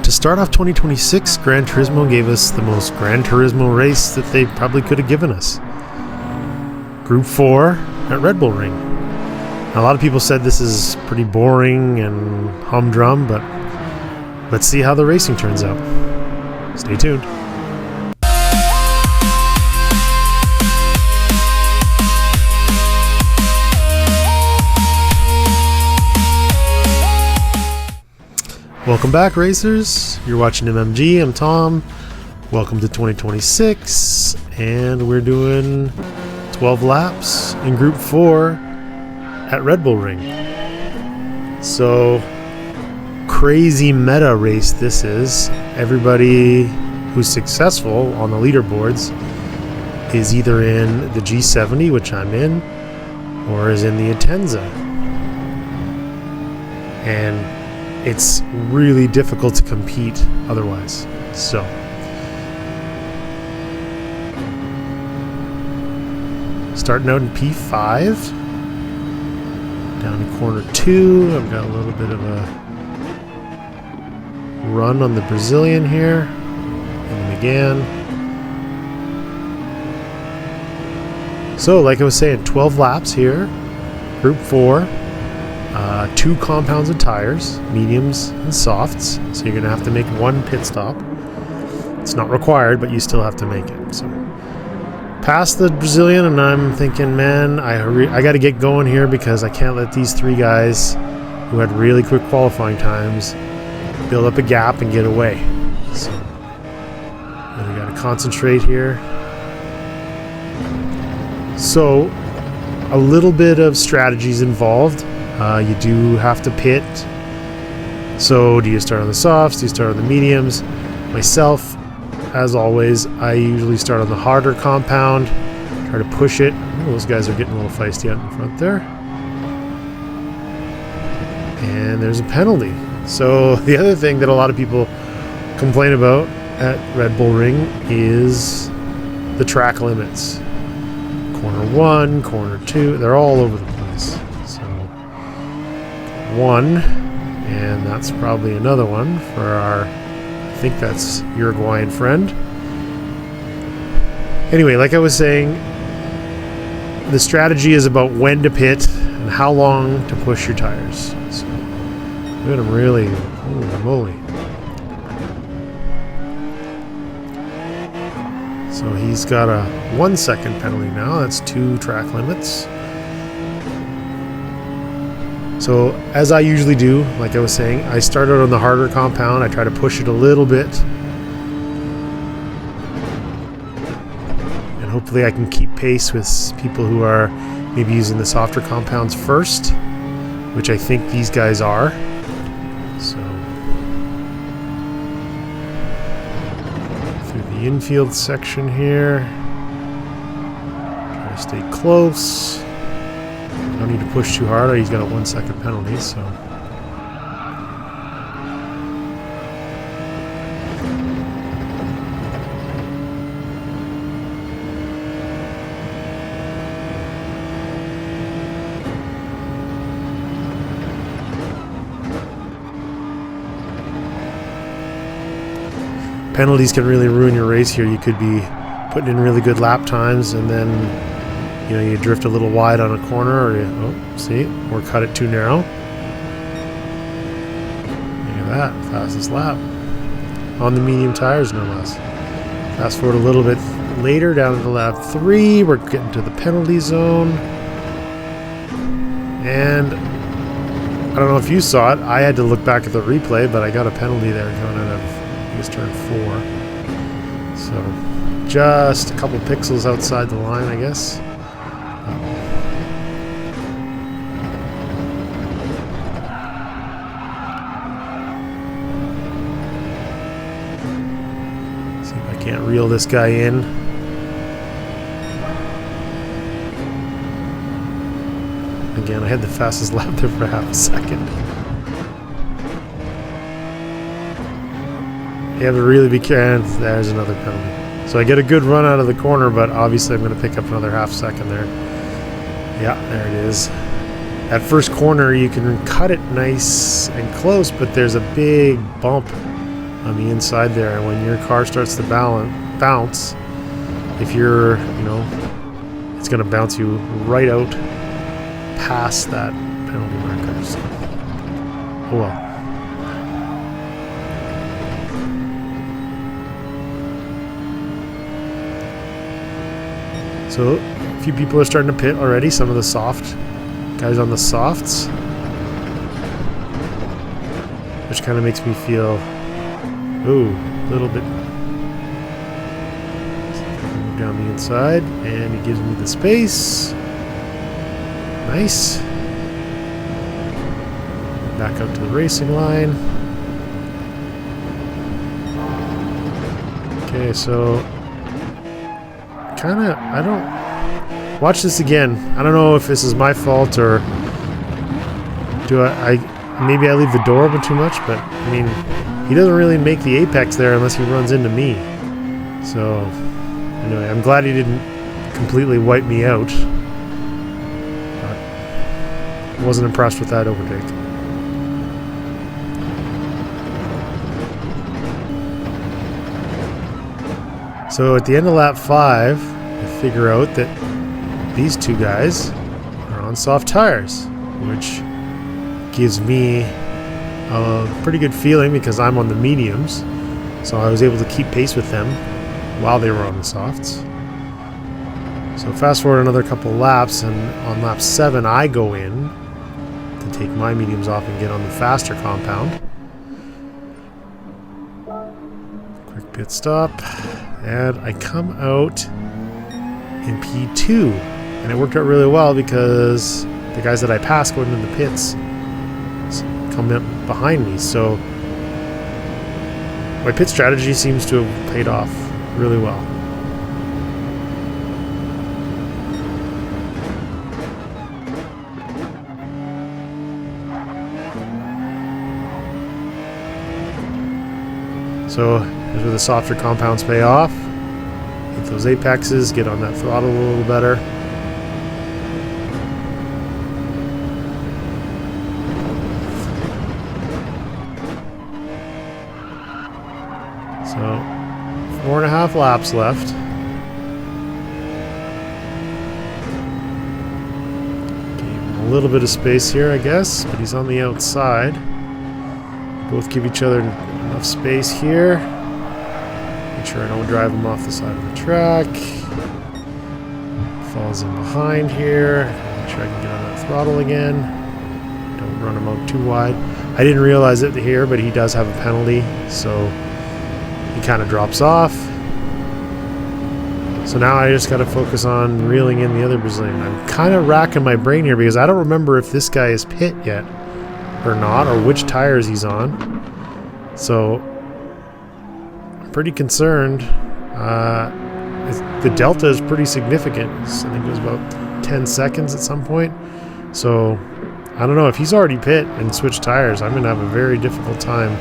To start off 2026, Gran Turismo gave us the most Gran Turismo race that they probably could have given us. Group 4 at Red Bull Ring. Now, a lot of people said this is pretty boring and humdrum, but let's see how the racing turns out. Stay tuned. Welcome back, racers. You're watching MMG. I'm Tom. Welcome to 2026, and we're doing 12 laps in Group 4 at Red Bull Ring. So, crazy meta race this is. Everybody who's successful on the leaderboards is either in the G70, which I'm in, or is in the Atenza. And it's really difficult to compete otherwise. So, starting out in P5, down to corner 2. I've got a little bit of a run on the Brazilian here, and McGann. So, like I was saying, 12 laps here, Group 4. 2 compounds of tires, mediums and softs, so you're going to have to make one pit stop. It's not required, but you still have to make it. So, past the Brazilian, and I'm thinking, man, I got to get going here because I can't let these 3 guys who had really quick qualifying times build up a gap and get away. So, really got to concentrate here. So, a little bit of strategies involved. You do have to pit. So do you start on the softs? Do you start on the mediums? Myself, as always, I usually start on the harder compound. Try to push it. Oh, those guys are getting a little feisty out in front there. And there's a penalty. So the other thing that a lot of people complain about at Red Bull Ring is the track limits. Corner 1, corner 2, they're all over the place. 1, and that's probably another one for our, I think that's Uruguayan friend. Anyway, like I was saying, the strategy is about when to pit and how long to push your tires. So, look at him really, holy moly. So he's got a 1 second penalty now. That's 2 track limits. So, as I usually do, like I was saying, I start out on the harder compound. I try to push it a little bit. And hopefully I can keep pace with people who are maybe using the softer compounds first, which I think these guys are. So, through the infield section here. Try to stay close. Don't need to push too hard, or he's got a 1 second penalty, so. Penalties can really ruin your race here. You could be putting in really good lap times, and then you drift a little wide on a corner, or or cut it too narrow. Look at that, fastest lap on the medium tires, no less. Fast forward a little bit later, down to lap 3, we're getting to the penalty zone, and I don't know if you saw it. I had to look back at the replay, but I got a penalty there going out of, I guess, turn 4. So just a couple pixels outside the line, I guess. Can't reel this guy in. Again, I had the fastest lap there for half a second. You have to really be careful. There's another penalty. So I get a good run out of the corner, but obviously I'm going to pick up another half second there. Yeah, there it is. That first corner, you can cut it nice and close, but there's a big bump on the inside there. And when your car starts to bounce, if you're, it's going to bounce you right out past that penalty marker. So, oh well. So a few people are starting to pit already. Some of the soft guys on the softs, which kind of makes me feel, ooh, a little bit. Move down the inside, and he gives me the space. Nice. Back out to the racing line. Okay, so I don't watch this again. I don't know if this is my fault or maybe I leave the door open too much, but I mean, he doesn't really make the apex there unless he runs into me. So anyway, I'm glad he didn't completely wipe me out. But wasn't impressed with that overtake. So at the end of lap 5, I figure out that these two guys are on soft tires, which gives me a pretty good feeling because I'm on the mediums. So I was able to keep pace with them while they were on the softs. So fast forward another couple laps, and on lap 7 I go in to take my mediums off and get on the faster compound. Quick pit stop. And I come out in P2, and it worked out really well because the guys that I passed going into the pits come up behind me. So my pit strategy seems to have paid off really well. So here's where the softer compounds pay off. Hit those apexes, get on that throttle a little better. So 4.5 laps left. Gave him a little bit of space here, I guess, but he's on the outside. Both give each other enough space here. Make sure I don't drive him off the side of the track. Falls in behind here. Make sure I can get on that throttle again. Don't run him out too wide. I didn't realize it here, but he does have a penalty, so he kind of drops off. So now I just got to focus on reeling in the other Brazilian. I'm kind of racking my brain here because I don't remember if this guy is pit yet or not, or which tires he's on. So I'm pretty concerned. The delta is pretty significant. I think it was about 10 seconds at some point. So I don't know if he's already pit and switched tires. I'm going to have a very difficult time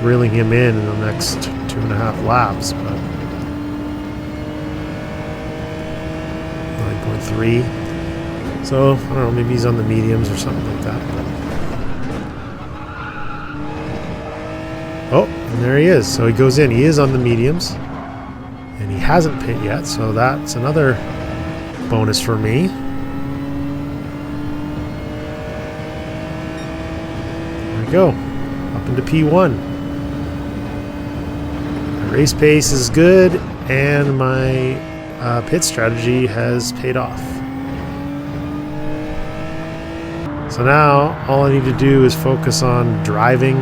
reeling him in the next 2.5 laps. But 9.3. So I don't know. Maybe he's on the mediums or something like that. But oh, and there he is. So he goes in. He is on the mediums. And he hasn't pit yet, so that's another bonus for me. There we go. Up into P1. My race pace is good, and my pit strategy has paid off. So now, all I need to do is focus on driving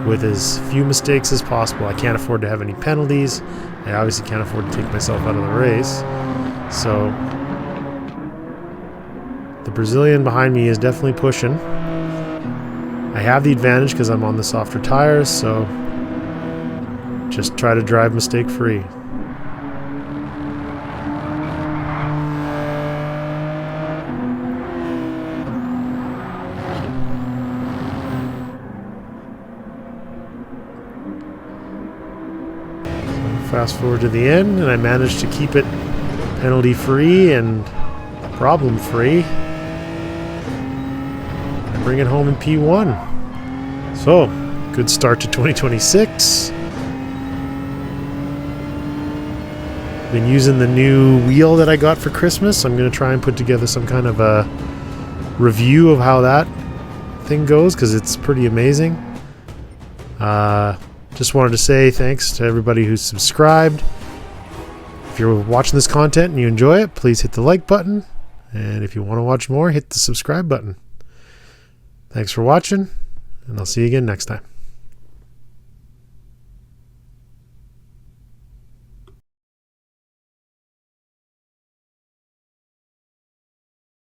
with as few mistakes as possible. I can't afford to have any penalties. I obviously can't afford to take myself out of the race. So the Brazilian behind me is definitely pushing. I have the advantage because I'm on the softer tires, so just try to drive mistake free. Fast forward to the end, and I managed to keep it penalty free and problem free. I bring it home in P1. So Good start to 2026. Been using the new wheel that I got for Christmas. I'm going to try and put together some kind of a review of how that thing goes, because it's pretty amazing. Just wanted to say thanks to everybody who's subscribed. If you're watching this content and you enjoy it, please hit the like button. And if you want to watch more, hit the subscribe button. Thanks for watching, and I'll see you again next time.